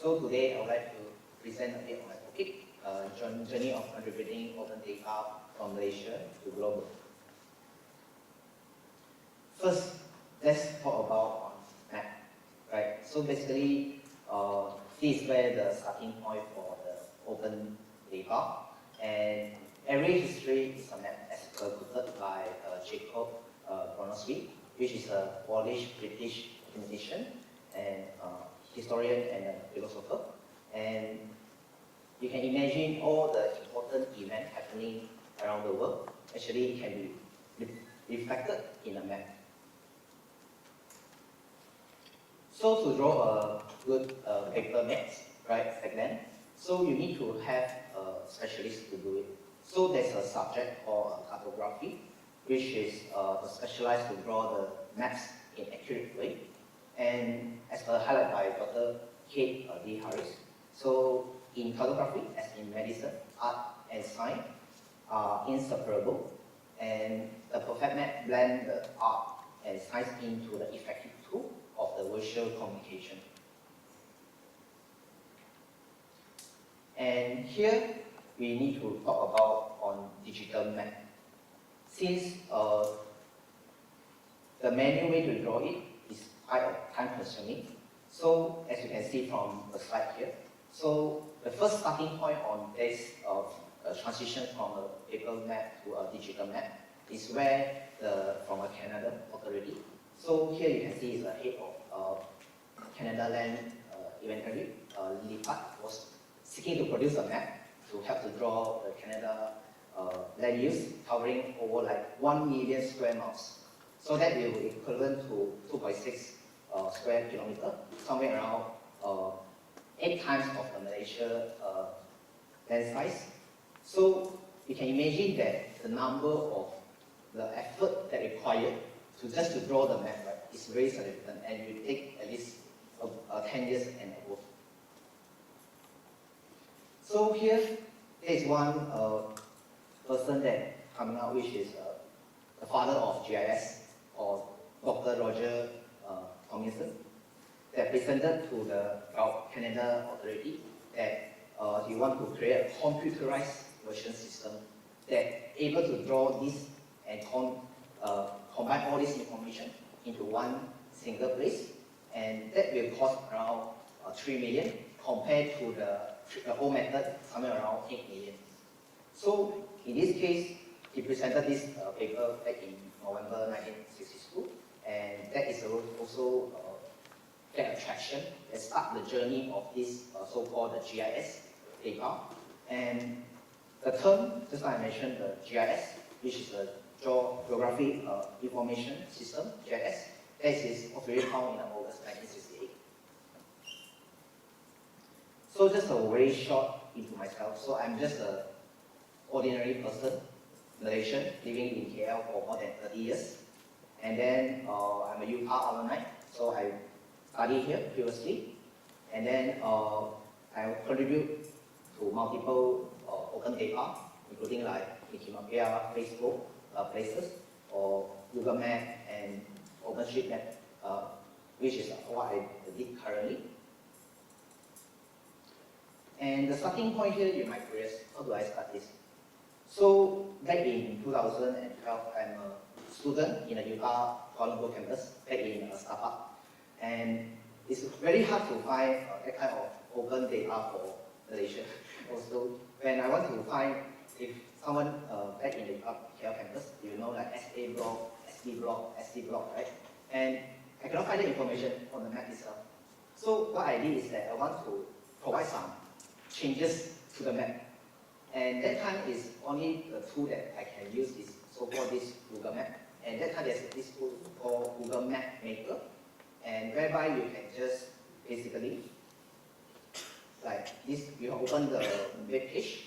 So today I would like to present a bit on my topic, journey of contributing open data from Malaysia to global. First, let's talk about map, right? So basically, this is where the starting point for the open data, and every history is a map as concluded by Jacob Bronowski, which is a Polish-British mathematician and historian and a philosopher. And you can imagine all the important events happening around the world actually can be reflected in a map. So to draw a good paper map, right, back then, so you need to have a specialist to do it. So there's a subject called cartography, which is specialized to draw the maps in accurate way. And as highlighted by Dr. Kate D. Harris, so in cartography, as in medicine, art and science are inseparable, and the perfect map blends the art and science into the effective tool of the visual communication. And here we need to talk about on digital map. Since the manual way to draw it is quite time consuming, so as you can see from the slide here, so the first starting point on this transition from a paper map to a digital map is where from a Canada authority. So here you can see is the head of Canada Land Inventory, Lipat, was seeking to produce a map to help to draw the Canada land use covering over like 1 million square miles. So that will be equivalent to 2.6 square kilometer, somewhere around 8 times of the Malaysia land size. So you can imagine that the number of the effort that required to draw the map, right, is very significant, and it will take at least 10 years and above. So here is one person that coming out, which is the father of GIS, or Dr. Roger Tomlinson, that presented to the Canada authority that he want to create a computerized version system that able to draw this and combine all this information into one single place, and that will cost around 3 million compared to the old method, somewhere around 8 million. So in this case, he presented this paper back in November 1962, and that is also get attraction and start the journey of this so-called the GIS data. And the term, just like I mentioned, the GIS, which is the Geographic Information System, GIS, that is officially found in August 1968. So just a very short into myself. So I'm just an ordinary person, Malaysian, living in KL for more than 30 years. And then I'm a UTAR alumni, so I studied here previously. And then I contribute to multiple open data, including like Wikipedia, Facebook, places, or Google Map and OpenStreetMap, which is what I did currently. And the starting point here, you might be curious, how do I start this? So back in 2012, I'm a student in a UTAR Kuala Lumpur campus, back in Starbucks. And it's very hard to find that kind of open data for Malaysia. Also, when I want to find if someone back in the KL campus, you know, like SA block, SD block, SD block, right? And I cannot find the information on the map itself. So what I did is that I want to provide some changes to the map. And that time is only the tool that I can use is so-called this Google Map. And that time there's this tool called Google Map Maker, and whereby you can just basically, like this, you open the web page,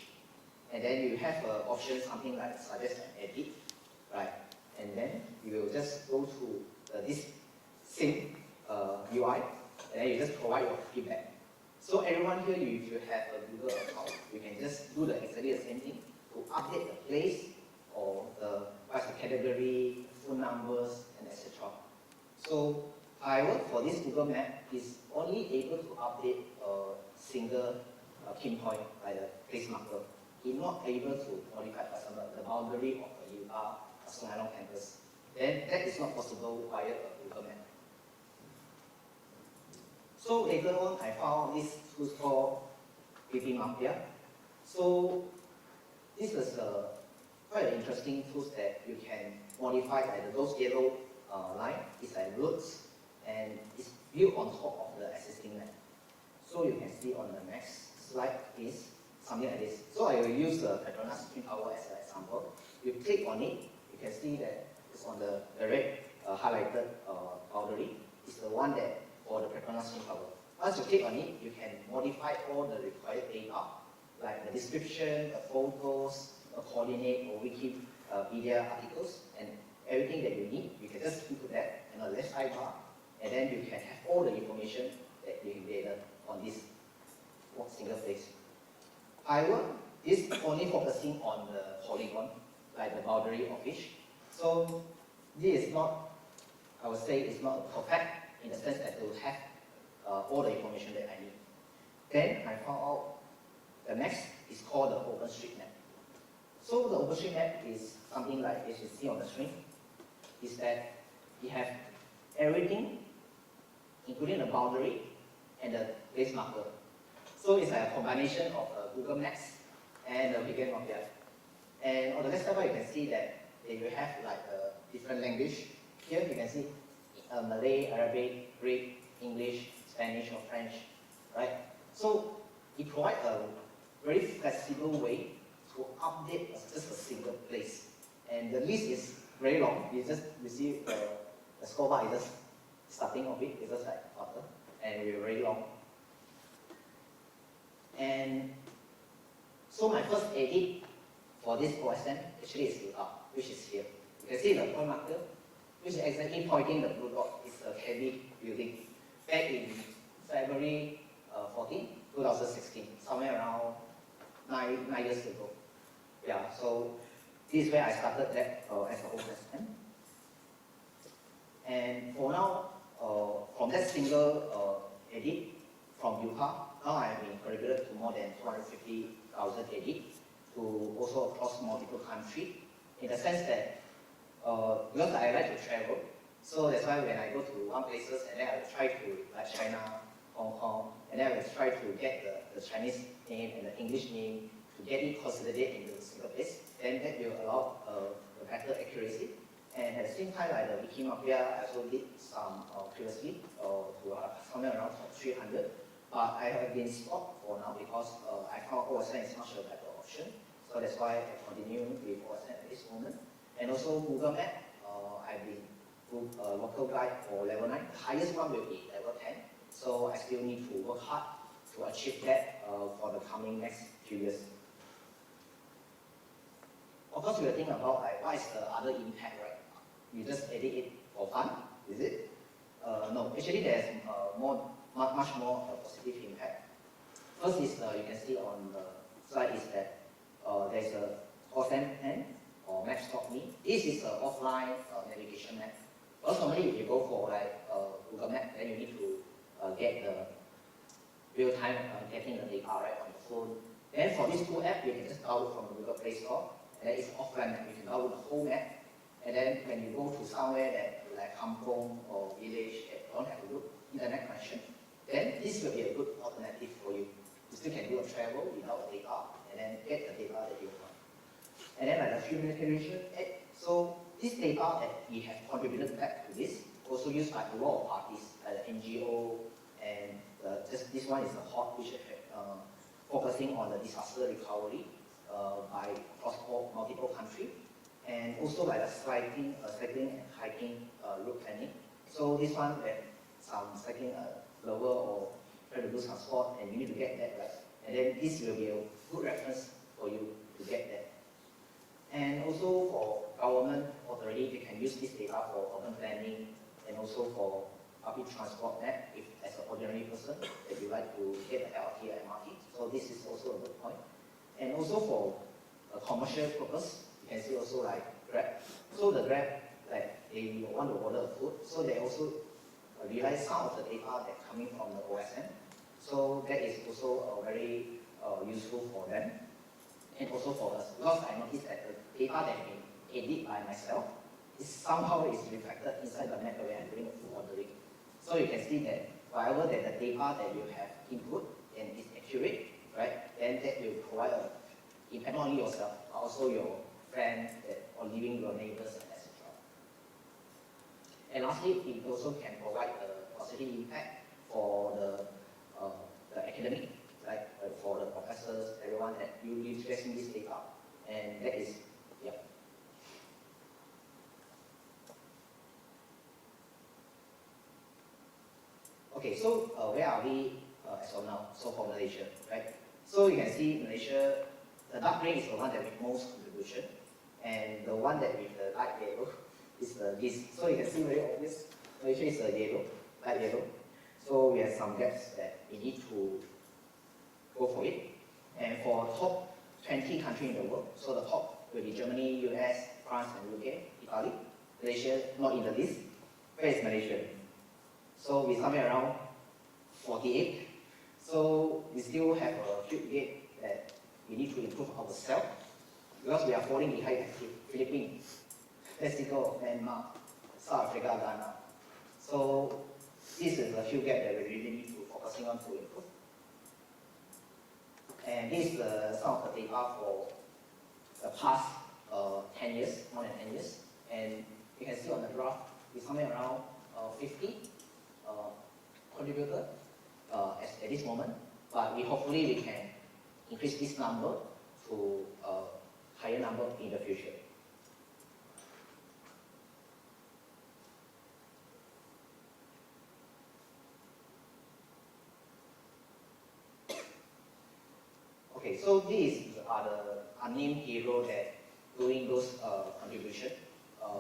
and then you have an option, something like suggest and edit, right? And then you will just go to this same UI, and then you just provide your feedback. So everyone here, if you have a Google account, you can just do exactly the same thing to update the place or what's the category, phone numbers, and etc. So however, for this Google Map, is only able to update single pinpoint like the place marker. It's not able to modify, for example, the boundary of the UTAR Sungai Long campus. Then that is not possible via a Google map. So later on, I found this tool called Mapia. So this is quite an interesting tool that you can modify like those yellow line. It's like roads and it's built on top of the existing map. So you can see on the next slide is something like this. So I will use the Petronas Twin Tower as an example. You click on it, you can see that it's on the red highlighted boundary. It's the one that for the Petronas Twin Tower. Once you click on it, you can modify all the required data, like the description, the photos, the coordinate, or Wikipedia articles, and everything that you need. You can just input that in a left sidebar, and then you can have all the information that you can gather on this single place. However, this is only focusing on the polygon, like the boundary of each. So this is not, I would say, it's not perfect in the sense that it will have all the information that I need. Then I found out the next is called the OpenStreetMap. So the OpenStreetMap is something like as you see on the screen, is that you have everything, including the boundary and the place marker. So it's like a combination of Google Maps and the Grab and OsmAnd. And on the left side, you can see that they will have like a different language. Here you can see Malay, Arabic, Greek, English, Spanish, or French, right? So it provides a very flexible way to update just a single place. And the list is very long. You see the score bar is just starting of it, it's just like author, and we're very long. And so my first edit for this OSM actually is UTAR, which is here. You can see the point marker, which is exactly pointing the blue dot. It's a heavy building. Back in February 14, 2016, somewhere around nine years ago. Yeah, so this is where I started that as an OSM. And for now, from that single edit from UTAR, now I have been contributed to more than 250,000 edits to also across multiple countries. In the sense that, because I like to travel, so that's why when I go to one places and then I will try to, like China, Hong Kong, and then I will try to get the Chinese name and the English name to get it consolidated into a single place. Then that will allow a better accuracy. And at the same time, like the Wikimedia, I also did some previously to somewhere around 300. But I have been stopped for now because I found OSM is much a better option. So that's why I continue with OSM at this moment. And also Google Map, I've been local guide for level 9. The highest one will be level 10. So I still need to work hard to achieve that for the coming next few years. Of course, we are thinking about like, what is the other impact, right? You just edit it for fun, is it? No, actually there's much more positive impact. First is, you can see on the slide is that there's a OsmAnd or Maps.me. This is an offline navigation map. Because normally if you go for like Google Map, then you need to get the real-time getting the data right on the phone. Then for this two apps, you can just download from the Google Play Store. And then it's offline map. You can download the whole map. And then when you go to somewhere that like kampong or village that don't have a good internet connection, then this will be a good alternative for you. You still can do a travel without data and then get the data that you want. And then like the humanitarian aid. So this data that we have contributed back to this, also used by a lot of parties, like the NGO, and just this one is the HOT, which is focusing on the disaster recovery by across multiple countries, and also like the cycling and hiking route planning. So this one, that some cycling lower or try to do some sport, and you need to get that right. And then this will be a good reference for you to get that. And also for government authority, they can use this data for urban planning and also for public transport net if as an ordinary person that you like to get the LRT or MRT. So this is also a good point. And also for a commercial purpose, you can see also like Grab. So the Grab, like they want to order food, so they also realize some of the data that coming from the OSM. So that is also very useful for them and also for us, because I noticed that the data that has been edit by myself is somehow is reflected inside the map where I'm doing the food ordering. So you can see that whatever that the data that you have input and is accurate, right, then that will provide an impact not only yourself, but also your friends or living your neighbors, etc. And lastly, it also can provide a positive impact for the academic, right, for the professors, everyone that you utilizing this data. And that is, yeah. Okay, so where are we as of now? So for Malaysia, right? So you can see Malaysia, the dark green is the one that with most contribution, and the one that with the light yellow is the least. So you can see very obvious, Malaysia is the yellow, light yellow. So we have some gaps that we need to go for it. And for top 20 countries in the world, so the top will be Germany, US, France, and UK, Italy. Malaysia not in the list. Where is Malaysia? So we're somewhere around 48. So we still have a huge gap that we need to improve ourselves because we are falling behind Philippines, Mexico, Myanmar, South Africa, Ghana. So this is a huge gap that we really need to focusing on to improve. And this is some of the data for the past 10 years, more than 10 years. And you can see on the graph, it's somewhere around 50 contributors at this moment. But hopefully we can increase this number to a higher number in the future. Okay, so these are the unnamed heroes that doing those contributions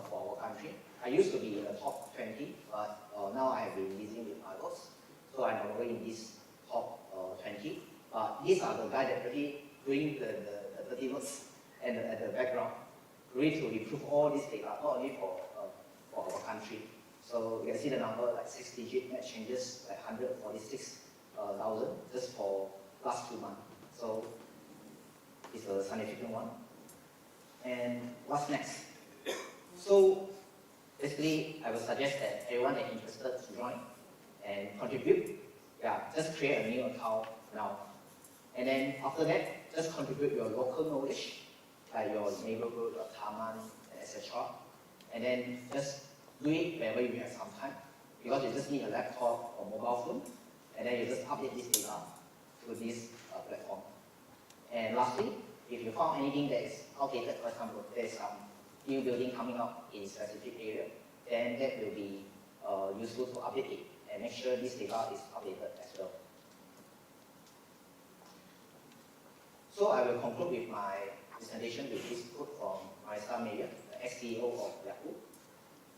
for our country. I used to be in the top 20, but now I have been busy with others, so I'm no longer in this top 20. But these are the guys that really doing the dirty works and at the background, really to improve all this data, not only for our country. So you can see the number like 6-digit net changes, like 146,000 just for last 2 months. So it's a significant one. And what's next? So basically, I would suggest that everyone that is interested to join and contribute, yeah, just create a new account now. And then after that, just contribute your local knowledge, like your neighborhood, your taman, etc. And then just do it whenever you have some time, because you just need a laptop or mobile phone, and then you just update this data to this platform. And lastly, if you found anything that is outdated, for example, there's some new building coming up in specific area, then that will be useful to update it and make sure this data is updated as well. So I will conclude with my presentation with this quote from Marissa Mayer, the ex-CEO of Yahoo.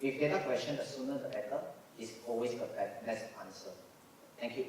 With data question, the sooner the better is always the best answer. Thank you.